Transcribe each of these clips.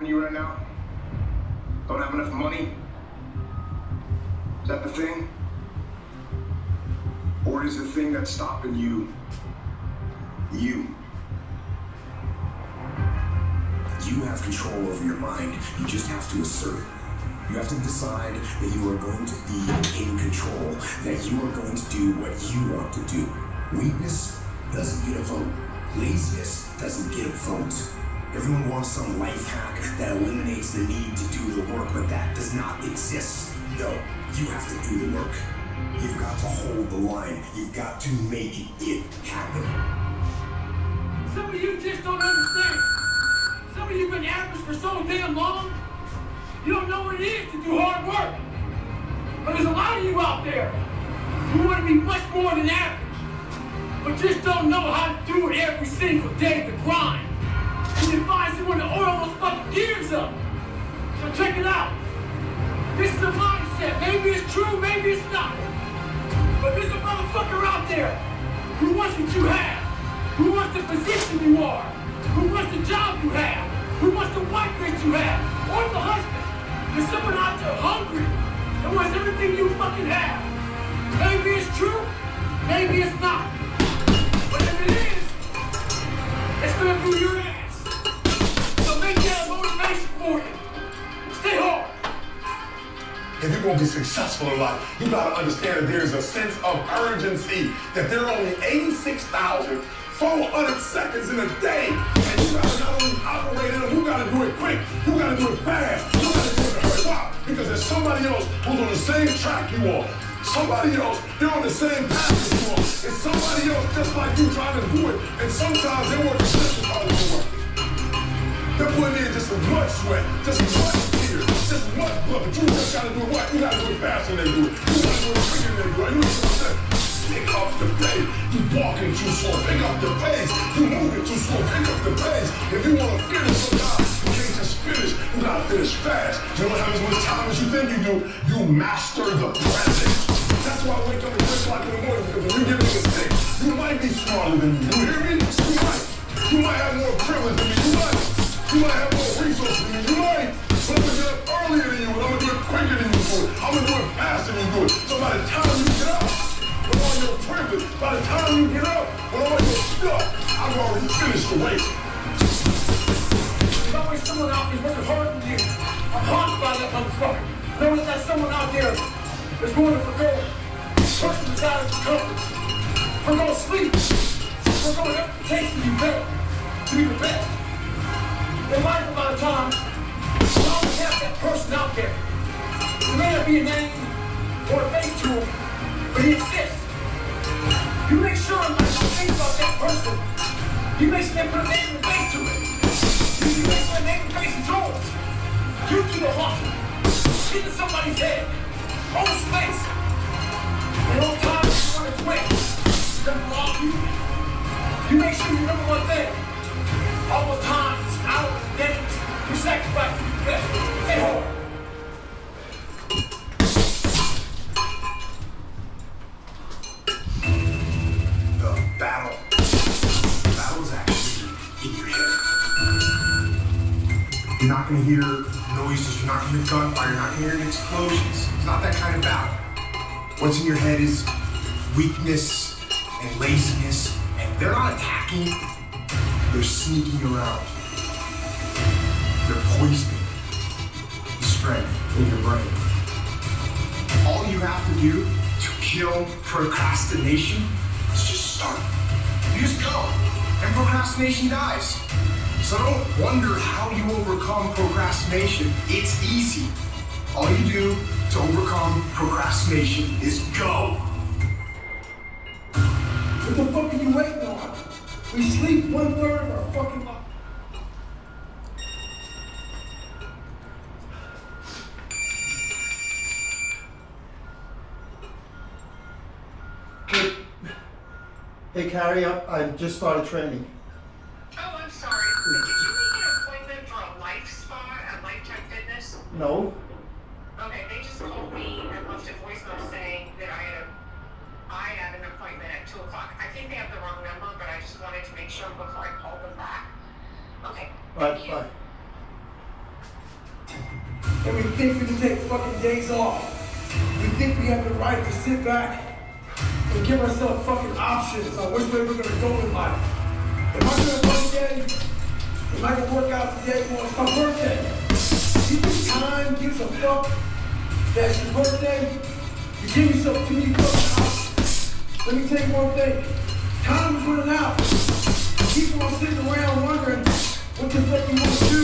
you right now? Don't have enough money? Is that the thing? Or is the thing that's stopping you, you? You have control over your mind. You just have to assert it. You have to decide that you are going to be in control, that you are going to do what you want to do. Weakness doesn't get a vote. Laziness doesn't get a vote. Everyone wants some life hack that eliminates the need to do the work, but that does not exist. No, you have to do the work. You've got to hold the line. You've got to make it happen. Some of you just don't understand. Some of you been average for so damn long, you don't know what it is to do hard work. But there's a lot of you out there who want to be much more than average, but just don't know how to do it every single day, the grind. And you find someone to oil those fucking gears up. So check it out. This is a mindset. Maybe it's true, maybe it's not. But there's a motherfucker out there who wants what you have, who wants the position you are, who wants the job you have, who wants the wife that you have, or the husband. There's someone out there hungry and wants everything you fucking have. Maybe it's true, maybe it's not. But if it is, it's gonna be your ass. So make that a motivation for you. Stay hard. If you're going to be successful in life, you got to understand that there's a sense of urgency, that there are only 86,400 seconds in a day, and you got to not only operate in them, you got to do it quick, you got to do it fast, you got to do it in a hurry. Why? Because there's somebody else who's on the same track you are. Somebody else, they're on the same path as you are. It's somebody else just like you trying to do it, and sometimes they work just as hard as you work. They're putting in just as much sweat, just as much tears, just as much blood, but you just gotta do it what? You gotta do it faster than they do it. You gotta do it quicker than they do it. You know what I'm saying? Pick up the pace. You walking too slow. Pick up the pace. You moving too slow. Pick up the pace. If you wanna finish sometimes, you can't just finish. You gotta finish fast. You know what happens when it's time as you think you do? You master the present. That's why I wake up at 3 o'clock in the morning, because when you get me a stick, you might be smarter than me. You hear me? You might. You might have more privilege than me. You might. You might have more resources than me. You might. But I'm gonna get up earlier than you, and I'm gonna do it quicker than you do it. I'm gonna do it faster than you do it. So by the time you get up, with all your privilege, by the time you get up, with all your stuff, I've already finished the race. There's always someone out there working harder than you. I'm haunted by that motherfucker. Know that there's someone out there that's going for gold. Pushing us out of the comfort. We're gonna sleep. We're going up the takes to be better. To be the best. In life, a lot of times, you always have that person out there. There may not be a name or a face to him, but he exists. You make sure when you think about that person, you make sure they put a name and face to it. You make sure a name and face is yours. You do the hustle. Get in somebody's head. Hold space. And those times you want to quit, doesn't belong to you. You make sure you remember one thing. All those times, hours, days, you sacrifice for your best. Stay hard. The battle is actually in your head. You're not gonna hear noises, you're not gonna hear gunfire, you're not gonna hear explosions. It's not that kind of battle. What's in your head is weakness and laziness, and they're not attacking, they're sneaking around. They're poisoning the strength in your brain. All you have to do to kill procrastination is just start. You just go, and procrastination dies. So don't wonder how you overcome procrastination. It's easy. All you do to overcome procrastination is go. What the fuck are you waiting on? We sleep 1/3 of our fucking life. Hey, Carrie, I just started training. Oh, I'm sorry. Did you make an appointment for a life spa at Lifetime Fitness? No? Okay, they just called me and left a voicemail saying that I had an appointment at 2 o'clock. I think they have the wrong number, but I just wanted to make sure before I called them back. Okay, All right, thank you. bye. And we think we can take fucking days off. We think we have the right to sit back and give ourselves fucking options on which way we're gonna go in life. Am I gonna work today? Am I gonna work out today? Well, it's my birthday. You think time gives a fuck that it's your birthday? You give yourself too many fucking options. Let me tell you one thing. Time is running out. People are sitting around wondering what the fuck you want to do.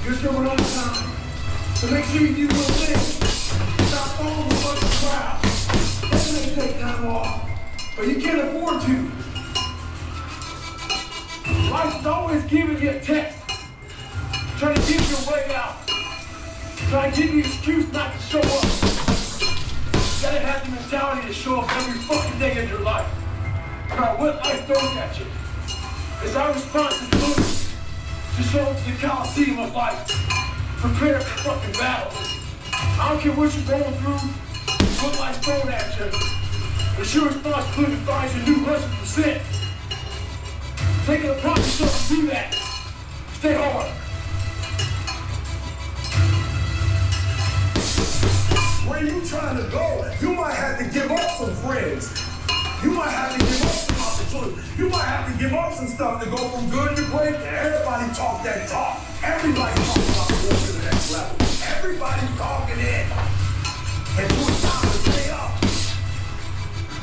You're still running out of time. So make sure you do one thing. Stop following the fucking crowd. That's gonna take time off. But you can't afford to. Life is always giving you a test. Trying to give you a way out. Trying to give you an excuse not to show up. You gotta have the mentality to show up every fucking day of your life. No matter what life throws at you. It's our responsibility to show up to the Coliseum of life. Prepare for fucking battle. I don't care what you're going through, what life's thrown at you. It's your responsibility to find your new 100%. Take it upon yourself to do that. Stay hard. Where you trying to go, you might have to give up some friends. You might have to give up some opportunities. You might have to give up some stuff to go from good to great. Everybody talk that talk. Everybody talking about going to the next level. Everybody talking it. And when it's time to pay up.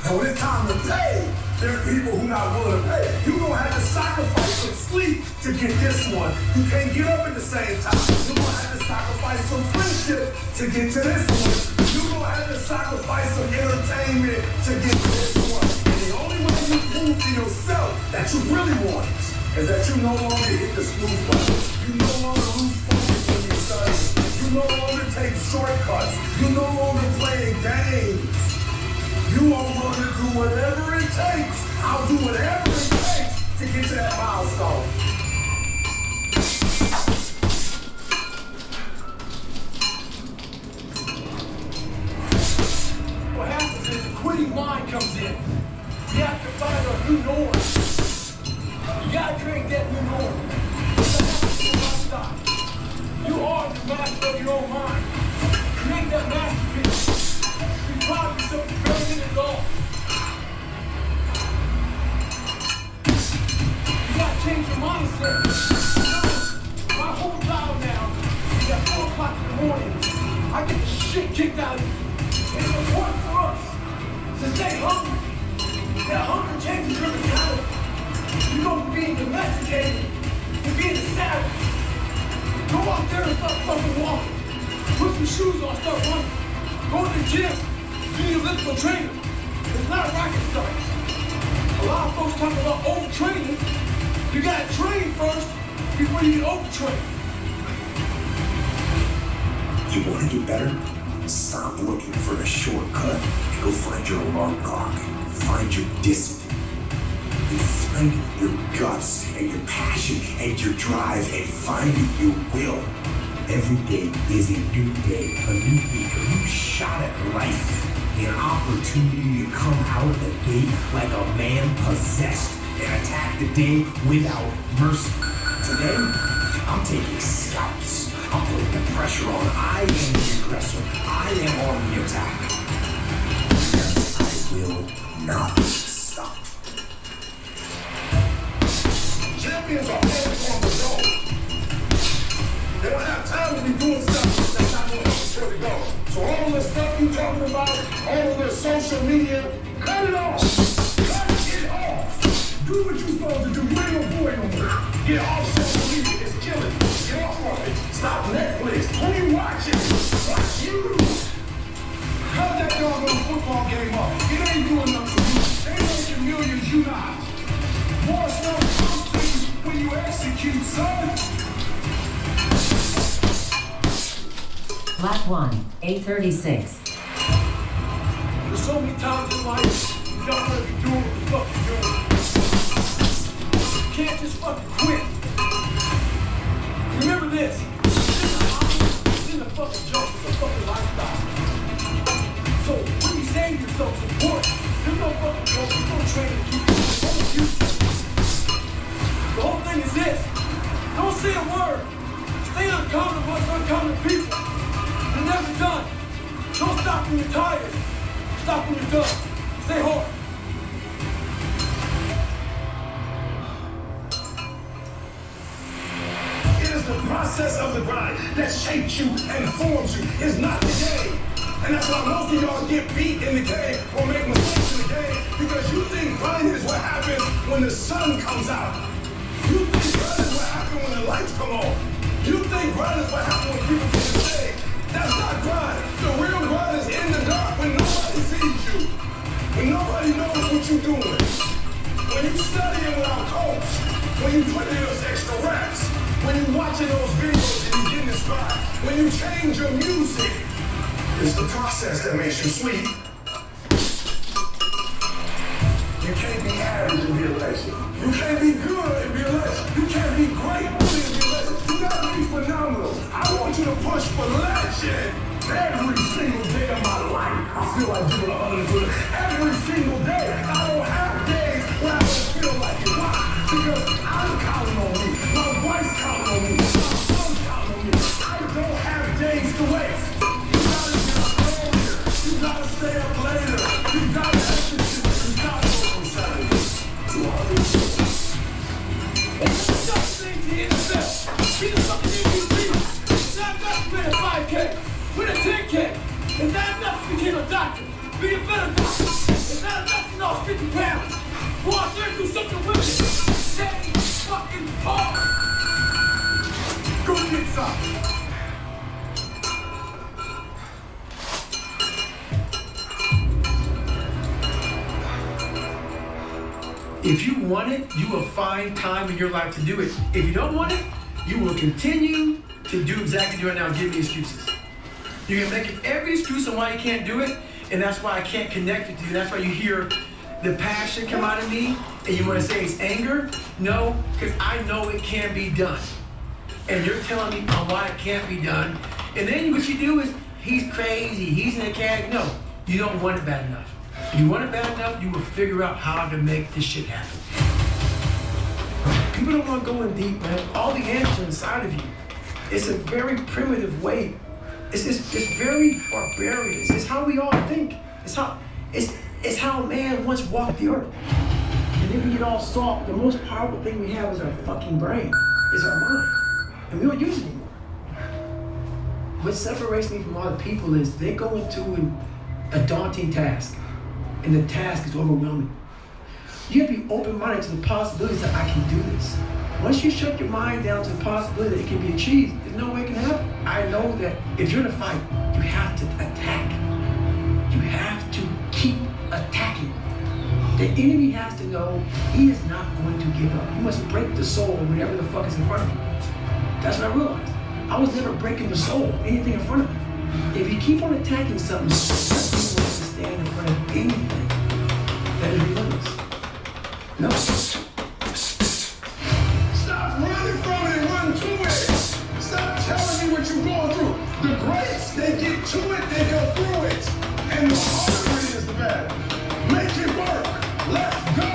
And when it's time to pay, there are people who not willing to pay. You're going to have to sacrifice some sleep to get this one. You can't get up at the same time. You're going to have to sacrifice some friendship to get to this one. You're going to have to sacrifice some entertainment to get to this one. And the only way you prove to yourself that you really want it is that you no longer hit the snooze button. You no longer lose focus when you study. You no longer take shortcuts. You no longer play games. You are willing to do whatever it takes. I'll do whatever it takes to get to that milestone. What happens is the quitting mind comes in. We have to find our new norm. You gotta create that new norm. That's your lifestyle. You are the master of your own mind. Create that masterpiece. Be proud of yourself for building it all. You gotta change your mindset. My whole job now is at 4 o'clock in the morning. I get the shit kicked out of me. It's important for us to stay hungry. That hunger changes your mentality. You go from being domesticated to being a savage. Go out there and start fucking walking. Put some shoes on, start running. Go to the gym. Do your elliptical training. It's not rocket science. A lot of folks talk about overtraining. You gotta train first before you get overtrained. You want to get better? Stop looking for a shortcut. Go find your alarm clock. Find your discipline. And find your guts and your passion and your drive and find your will. Every day is a new day, a new week, a new shot at life. An opportunity to come out the gate like a man possessed and attack the day without mercy. Today, I'm taking scalps. I'm putting the pressure on. I am the aggressor. I am on the attack. I will not stop. Champions are always on the go. They don't have time to be doing stuff that's not going to help them to go. So all the stuff you talking about, all of the social media, cut it off. Cut it off. Do what you're supposed to do. You ain't no boy no more. Get off social media. It's killing you. Get off of it. Stop Netflix. What are you watching? Watch you. Cut that doggone football game up. It ain't doing nothing for you. They making millions, you not. More stuff comes to you when you execute, son. Black 1, 836. There's so many times in life you don't want to be doing what the fuck you're doing. You can't just fucking quit. Remember this. It's in the fucking joke. It's a fucking lifestyle. So when you say to yourself it's important, there's no fucking joke. There's no training to keep you. The whole thing is this. Don't say a word. Stay ain't uncommon what's uncommon people. You're never done. Don't stop when you're tired. Stop when you're done. Stay hard. It is the process of the grind that shapes you and forms you. It's not the game. And that's why most of y'all get beat in the game or make mistakes in the game because you think grinding is what happens when the sun comes out. You think grinding is what happens when the lights come on. You think grinding is what happens when people get the stage. That's not grind. The real grind is in the dark when nobody sees you. When nobody knows what you're doing. When you studying without coach. When you put in those extra reps. When you watching those videos and you getting inspired. When you change your music. It's the process that makes you sweet. You can't be average and be a legend. You can't be good and be a legend. You can't be great and be a legend. You gotta be phenomenal. I want you to push for legend. Every single day of my life, I feel like doing a hundred. Every single day, I don't have days when I don't feel like it. Why? Because I'm counting on me. My wife's counting on me. My son's counting on me. I don't have days to waste. You gotta stay up later. You gotta execute. You gotta go from Saturdays to August. Stop saying to yourself. Be the fucking MVP. It's not enough to win a 5K. Win a 10K. It's not enough to become a doctor. Be a better doctor. It's not enough to lose 50 pounds. Go out there and do something with it. Stay fucking hard. Go get some. If you want it, you will find time in your life to do it. If you don't want it, you will continue to do exactly what you're doing now, give me excuses. You're gonna make every excuse on why you can't do it, and that's why I can't connect with you. That's why you hear the passion come out of me, and you wanna say it's anger? No, because I know it can be done. And you're telling me on why it can't be done, and then what you do is, he's crazy, he's in a cag. No, you don't want it bad enough. If you want it bad enough, you will figure out how to make this shit happen. People don't want to go in deep, man. All the answers inside of you. It's a very primitive way. It's very barbarian. It's how we all think. It's how man once walked the earth. And then we get all soft. The most powerful thing we have is our fucking brain. Is our mind. And we don't use it anymore. What separates me from other people is they go into a daunting task. And the task is overwhelming. You have to be open-minded to the possibilities that I can do this. Once you shut your mind down to the possibility that it can be achieved, there's no way it can happen. I know that if you're in a fight, you have to attack. You have to keep attacking. The enemy has to know he is not going to give up. You must break the soul of whatever the fuck is in front of you. That's what I realized. I was never breaking the soul of anything in front of me. If you keep on attacking something, that's when you want to stand in front of anything that is relentless. No. Stop running from it and run to it. Stop telling me what you're going through. The greats, they get to it, they go through it. And the harder it is, the better. Make it work. Let's go.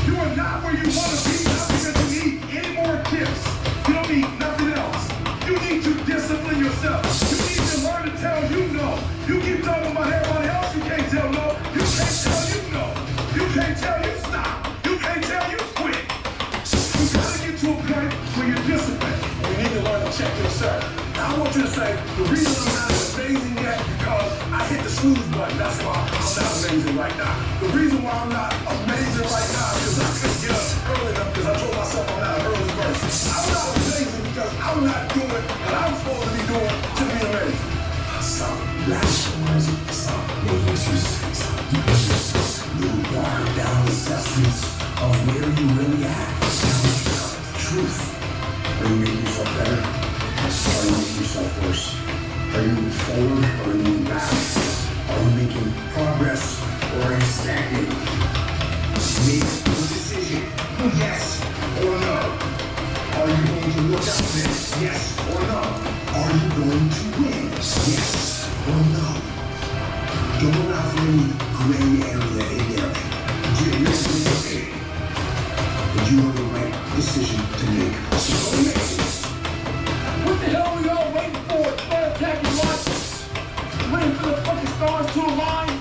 You are not where you want to be, not because you need any more tips. You don't need nothing else. You need to discipline yourself. You need to learn to tell you no. You keep talking about everybody else, you can't tell no. You can't tell you no. You can't tell you stop. You can't tell you quit. You gotta get to a point where you're disciplined. And you need to learn to check yourself. Now I want you to say, the reason I'm not as amazing yet because I hit the snooze button. That's why I'm not amazing right now. The reason why I'm not amazing right now is because I couldn't get up early enough because I told myself I'm not an early person. I'm not amazing because I'm not doing what I'm supposed to be doing to be amazing. Stop rationalizing. Stop making excuses. Stop doing this. You water down assessments of where you really at. Truth. Are you making yourself better? Are you making yourself worse? Are you moving forward or are you moving back? Are you making progress or are you stagnating? Make a decision. Yes or no. Are you going to look out for this? Yes or no. Are you going to win? Yes or no. Don't allow for any gray area in there. Get listening. But you have the right decision to make. So go make it. to a line.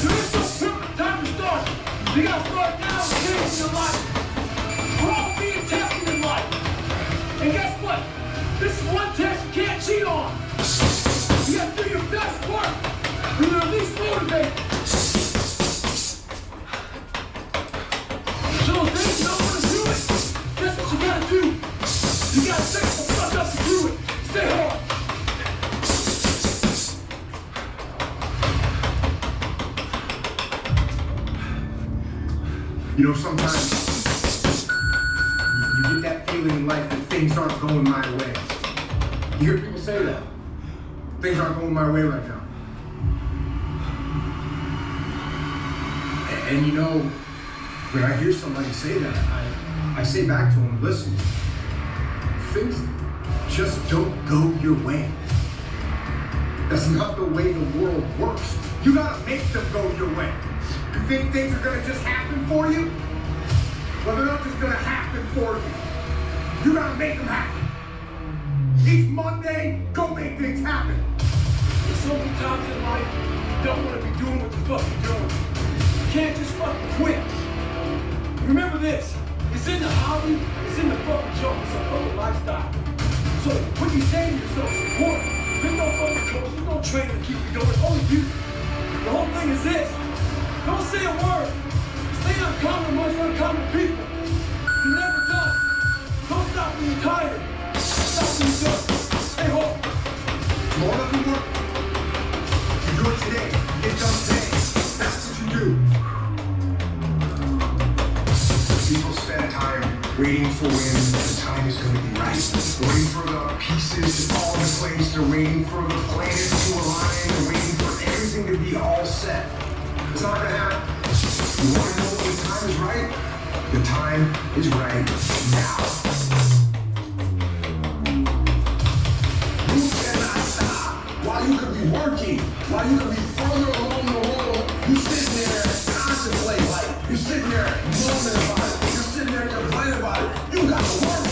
There is no perfect time to start. You gotta start now and change your life. We're all being tested in life. And guess what? This is one test you can't cheat on. You gotta do your best work. When you're at least motivated. So if they don't want to do it, guess what you gotta do? You gotta set the fuck up to do it. Stay hard. You know, sometimes you get that feeling in life that things aren't going my way. You hear people say that. Things aren't going my way right now. And you know, when I hear somebody say that, I say back to them, listen, things just don't go your way. That's not the way the world works. You gotta make them go your way. You think things are gonna just happen for you? Well, they're not just gonna happen for you. You gotta make them happen. Each Monday, go make things happen. There's so many times in life you don't want to be doing what the fuck you're doing. You can't just fucking quit. Remember this, it's in the hobby, it's in the fucking joke, it's a fucking lifestyle. So what you say to yourself is important. There's no fucking coach, there's no trainer to keep you going, it's only you. The whole thing is this, don't say a word. Stay uncommon amongst uncommon people. You're never done. Don't stop when you're tired. Stop when you're done. Stay home. Tomorrow doesn't work. You do it today. Get done today. That's what you do. People spend time waiting for when the time is going to be right. Waiting for the pieces to fall into place. They're waiting for the planets to align. They're waiting for everything to be all set. It's not going to happen. You want to know when the time is right? The time is right now. You cannot stop. While you could be working, while you could be further along the road, you sitting there contemplating life. You sitting there moaning about it. You're sitting there complaining about it. You got to work.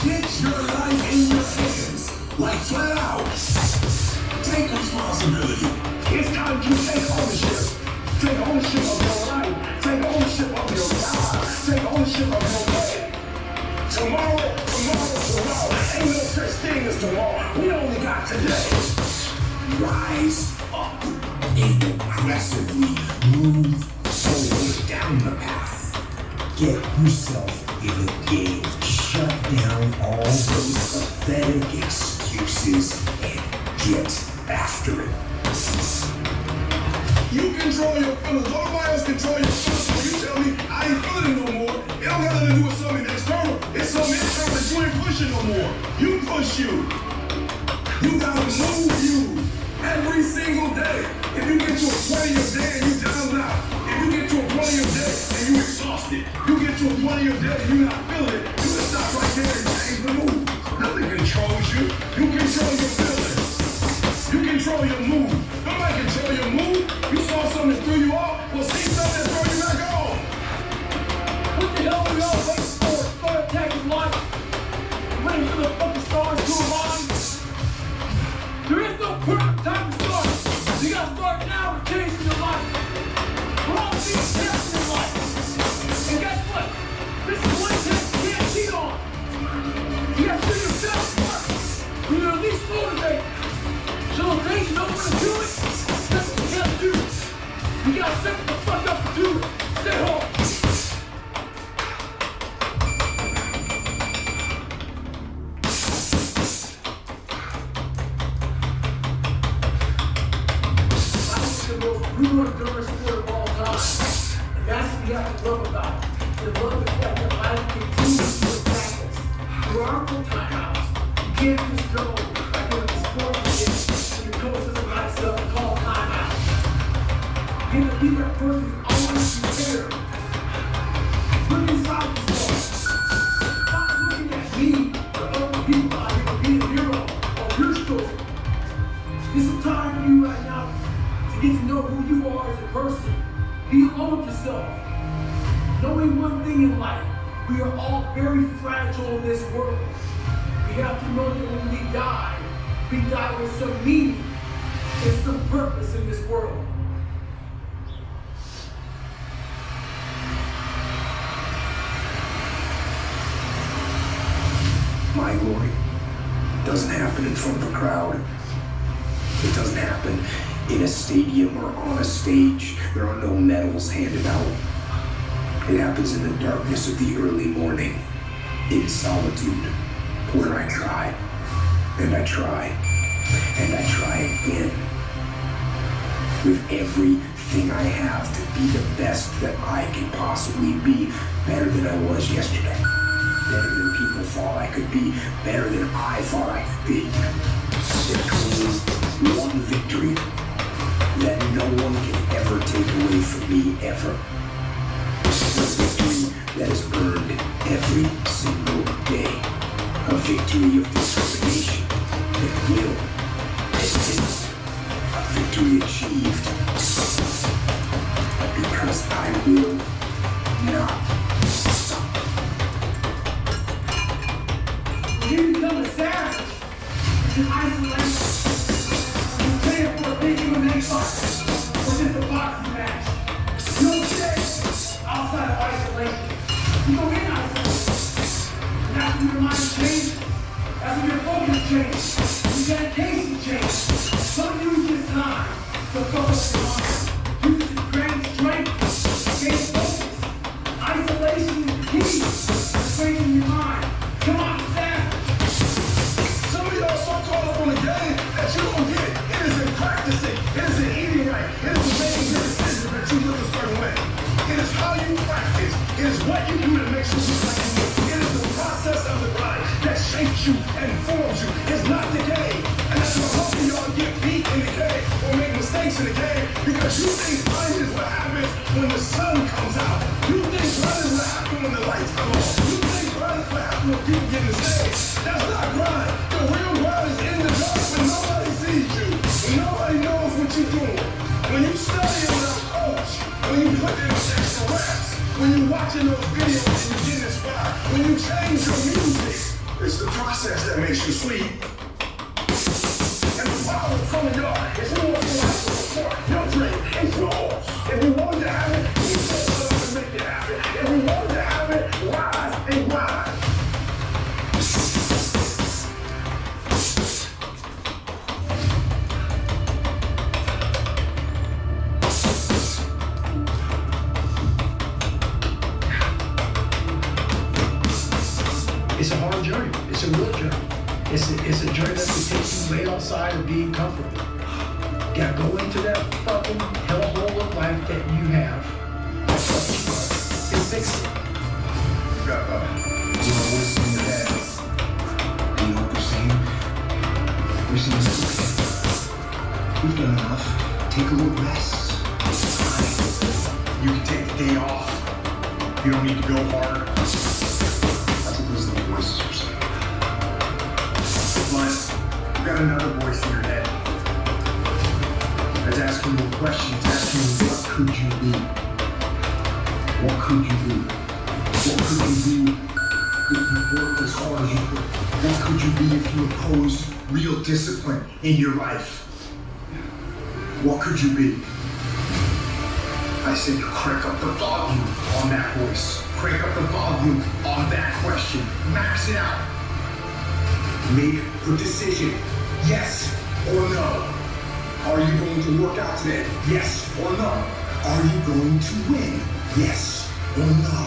Get your life in your hands. Like flat out. Take responsibility. It's time to take ownership. Take ownership of your life. Take ownership of your God. Take ownership of your way. Tomorrow. Ain't no such thing as tomorrow. We only got today. Rise up and aggressively move forward down the path. Get yourself in the game. Shut down all those pathetic excuses and get after it. You control your feelings. Nobody else control your feelings. When you tell me I ain't feeling it no more, it don't have nothing to do with something external. It's something internal that you ain't pushing no more. You push you. You gotta move you every single day. If you get to a point of your day and you down out, if you get to a point of your day and you exhausted, you get to a point of your day and you not feeling it, you can stop right there and change the move. Nothing controls you. You control your feelings. You control your mood. Nobody control your mood. You saw something that threw you off, well see something that throw you back on. What the hell are we all waiting for? Start attacking life. Waiting for the fucking stars to align. There is no perfect time to start. You gotta start now and change your life. We're all being tested in life. And guess what? This is one test you can't cheat on. You have to do your best work. When you're at least motivated. So if they don't want to do it, that's what you gotta do. You gotta set the fuck up to do it. Stay home. We want to do sport of all time. And that's what we have to love about it. To love the fact that life continues to practice. There are no timeouts. You can't just go like in a sport game and your coach doesn't like stuff and call timeout. You have to be that person who's always prepared. Look inside yourself. Stop looking at me or other people out here being a hero of your story. It's a time for you right now to get to know who you are as a person. Be alone with yourself. Knowing one thing in life, we are all very fragile in this world. We have to know that when we die with some meaning. There's some purpose in this world. My glory doesn't happen in front of a crowd. It doesn't happen in a stadium or on a stage. There are no medals handed out. It happens in the darkness of the early morning, in solitude, where I try, and I try, and I try again. With everything I have to be the best that I can possibly be, better than I was yesterday. Better than people thought I could be, better than I thought I could be. There is one victory that no one can ever take away from me, ever. A victory that is earned every single day. A victory of determination and will and is. A victory achieved because I will not stop. You become a savage. You isolate. You train for a big MMA fight. Or just a boxing match. You don't stay outside of isolation. You go in isolation. And after your mind changes, after your focus changes, your dedication changes. Some use this time to focus your mind. Use it to gain strength, gain focus. Isolation is key to strengthening your mind. Come on, savage. Some of y'all so caught up on the game that you don't get it. It is in practicing. It is in eating right. It is in making your decisions that you look a certain way. It is how you practice. It is what you do that makes you look like you do. It is the process of the grind that shapes you and forms you. It's not the game. And that's what hoping y'all get beat in the game or make mistakes in the game because you think grind is what happens when the sun comes out. You think grind is what happens when the lights come on. You think grind is what happens when people get in the stage. That's not grind. The real grind is in the dark when nobody sees you, when nobody knows what you're doing. When you study with a coach, when you put in extra reps, when you're watching those videos and you get inspired, when you change your music, it's the process that makes you sleep. And the power from the yard is who wants to have to support your dream. It's yours. If you want to have it, you should make it happen. If you want to have it, rise and grind. It's a hard journey. It's a real journey. It's a journey that will take you way outside of being comfortable. You gotta go into that fucking hellhole of life that you have. That's what you are. And fix it. You got voice in your head. You know what we're saying? We're saying it's okay. We've done enough. Take a little rest. It's fine. You can take the day off. You don't need to go hard. That's what those little voices are saying. But you've got another voice in your head that's asking you questions, asking you, what could you be? What could you be? What could you be if you worked as hard as you could? What could you be if you imposed real discipline in your life? What could you be? I said crank up the volume on that voice. Crank up the volume on that question. Max it out. Make the decision. Yes or no. Are you going to work out today? Yes or no. Are you going to win? Yes or no.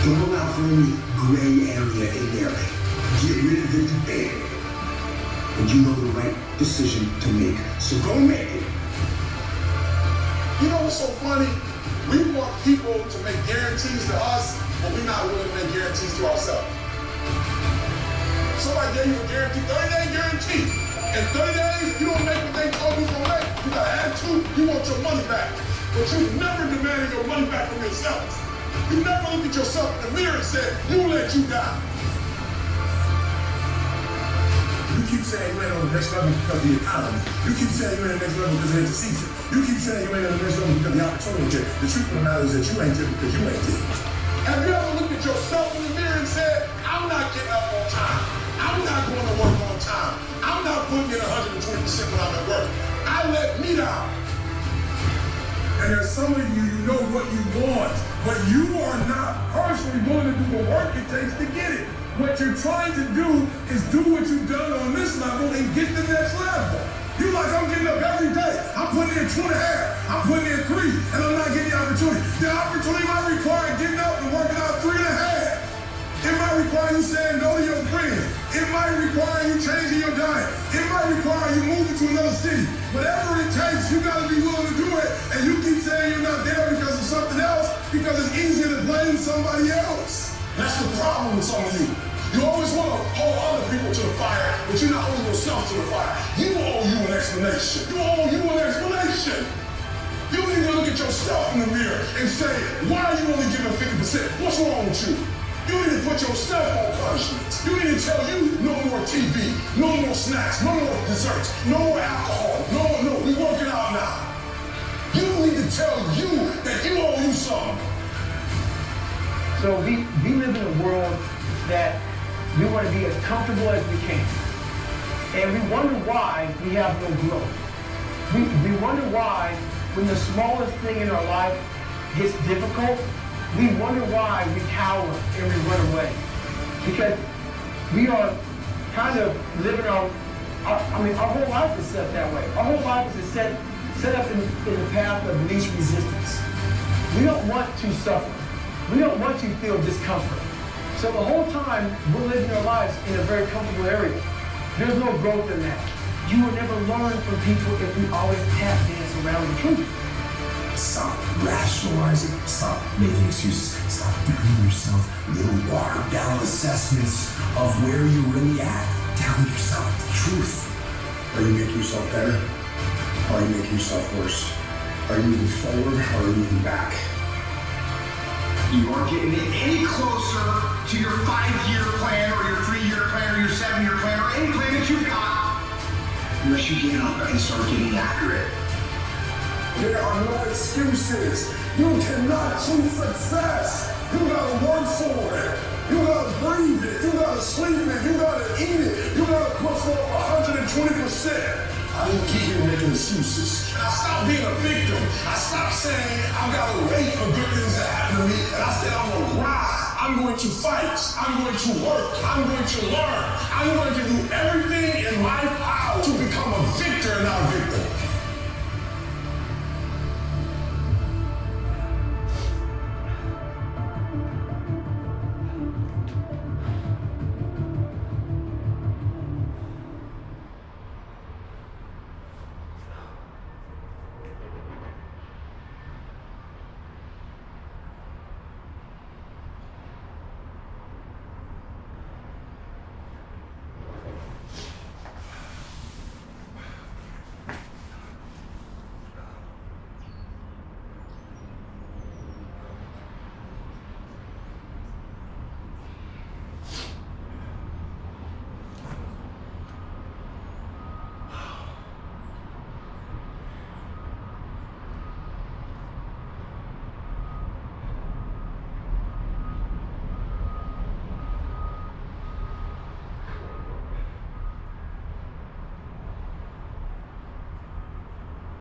Don't allow for any gray area in there. Get rid of the debate. And you know the right decision to make. So go make it. You know what's so funny? We want people to make guarantees to us, but we're not willing to make guarantees to ourselves. Somebody gave you a guarantee, 30-day guarantee. In 30 days, you don't make what they told you to make. You got attitude, you want your money back. But you never demanded your money back from yourself. You never looked at yourself in the mirror and said, you let you die. You keep saying you ain't on the next level because of the economy. You keep saying you ain't on the next level because it ain't the season. You keep saying you ain't on the next level because of the opportunity. The truth of the matter is that you ain't it because you ain't it. Have you ever looked at yourself in the mirror and said, I'm not getting up on time. I'm not going to work on time. I'm not putting in 120% when I'm at work. I let me down. And there's some of you, you know what you want, but you are not personally willing to do the work it takes to get it. What you're trying to do is do what you've done on this level and get the next level. You like, I'm getting up every day. I'm putting in 2.5. I'm putting in 3, and I'm not getting the opportunity. The opportunity might require getting up and working out 3.5. It might require you saying no to your friends. It might require you changing your diet. It might require you moving to another city. Whatever it takes, you gotta be willing to do it. And you keep saying you're not there because of something else, because it's easier to blame somebody else. That's the problem with some of you. You always want to hold other people to the fire, but you're not holding yourself to the fire. You owe you an explanation. You owe you an explanation. You need to look at yourself in the mirror and say, why are you only giving 50%? What's wrong with you? You need to put yourself on punishment. You need to tell you no more TV, no more snacks, no more desserts, no more alcohol. No, we working out now. You need to tell you that you owe you something. So we live in a world that we want to be as comfortable as we can. And we wonder why we have no growth. We wonder why when the smallest thing in our life gets difficult, we wonder why we cower and we run away. Because we are kind of living our whole life is set that way. Our whole life is set up in the path of least resistance. We don't want to suffer. We don't want to feel discomfort. So the whole time we're living our lives in a very comfortable area. There's no growth in that. You will never learn from people if we always tap dance around the truth. Stop rationalizing. Stop making excuses. Stop giving yourself little watered down assessments of where you're really at. Tell yourself the truth. Are you making yourself better? Or are you making yourself worse? Are you moving forward or are you moving back? You aren't getting any closer to your 5-year plan or your 3-year plan or your 7-year plan or any plan that you've got unless you get up and start getting after it. There are no excuses. You cannot choose success. You gotta work for it. You gotta breathe it. You gotta sleep it. You gotta eat it. You gotta put forth 120%. I didn't get here making excuses. I stopped being a victim. I stopped saying I gotta wait for good things to happen to me. And I said I'm gonna rise. I'm going to fight. I'm going to work. I'm going to learn. I'm going to do everything